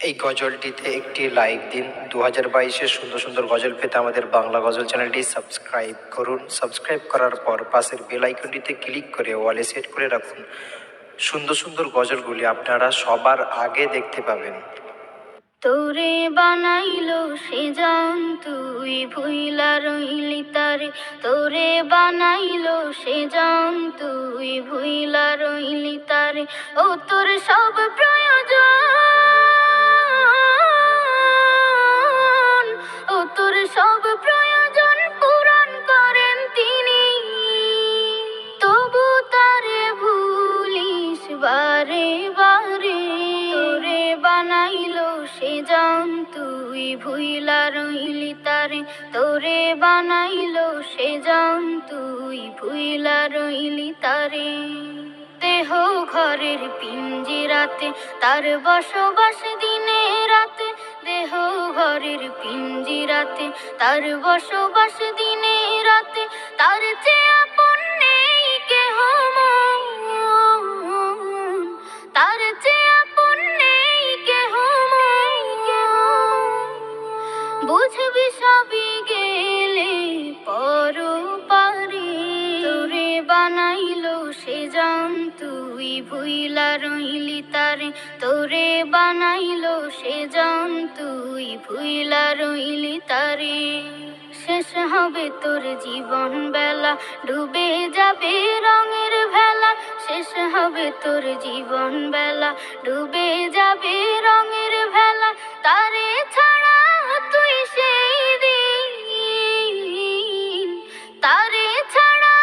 এই গজলটিতে একটি লাইক দিন। 2022-এর সুন্দর সুন্দর গজল পেতে আমাদের বাংলা গজল চ্যানেলটি সাবস্ক্রাইব করুন। সাবস্ক্রাইব করার পর পাশের বেল আইকনটিতে ক্লিক করে ওয়ালে সেট করে রাখুন। সুন্দর সুন্দর গজলগুলি আপনারা সবার আগে দেখতে পাবেন। তোরে বানাইলো সে জান তুই ভুইলা রইলি তারে, তোরে বানাইলো সে জান তুই ভুইলা রইলি তারে। ও তোর সব প্রয়োজন, ও তোর সব প্রয়োজন পূরণ করেন তিনি, তবু তারে ভুলিস বারে বারে। তোরে বানাইলো সে জান তুই ভুইলা রইলি তারে, তোরে বানাইলো সে জান তুই ভুইলা রইলি তারে। দেহ ঘরের পিঞ্জিরাতে তার বসবাস দিনে রাতে, দেহ ঘরের পিঞ্জিরাতে তার বসবাস দিনে রাতে। তার চেয়ে আপন নেই কেহ মন, তার চেয়ে আপন নেই কেহ মন। বুঝবি সবই গেলে পর পারে, তোরে বানাইলো সে জান তুই ভুইলা রইলি তারে, তোরে বানাইলো সে জান তুই ভুইলা রইলি তারে। শেষ হবে তোর জীবন বেলা, ডুবে যাবে রঙের ভেলা। শেষ হবে তোর জীবন বেলা, ডুবে যাবে রঙের ভেলা। তারে ছাড়া তুই সেই দিন, তারে ছাড়া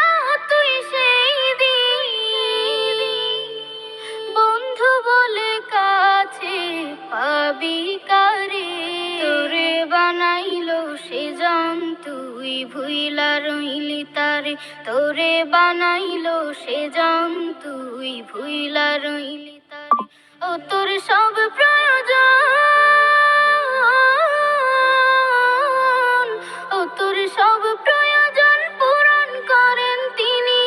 তুই সেই দিন বন্ধু বলে কাছে পাবি কারে। তোরে বানাইলো সে জান তুই ভুইলা রইলি তারে, তোরে বানাইলো সে জান তুই ভুইলা রইলি তারে। ও তোর সব প্রয়োজন, ও তোর সব প্রয়োজন পূরণ করেন তিনি,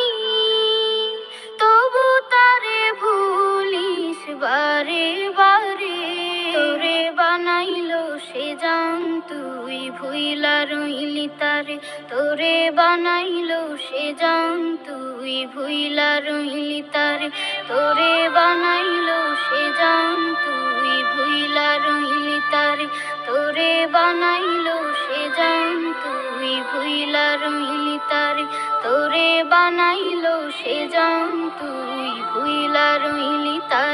তবু তারে ভুলিস বারে বারে। তোরে বানাইলো সে জান তুই ভুইলা রইলি তারে, তোরে বানাইলো সে জান তুই ভুইলা রইলি তারে, তোরে বানাইলো সে জান তুই ভুইলা রইলি তারে, তোরে বানাইলো সে জান তুই ভুইলা রইলি তারে, তোরে বানাইলো সে জান তুই ভুইলা রইলি তারে।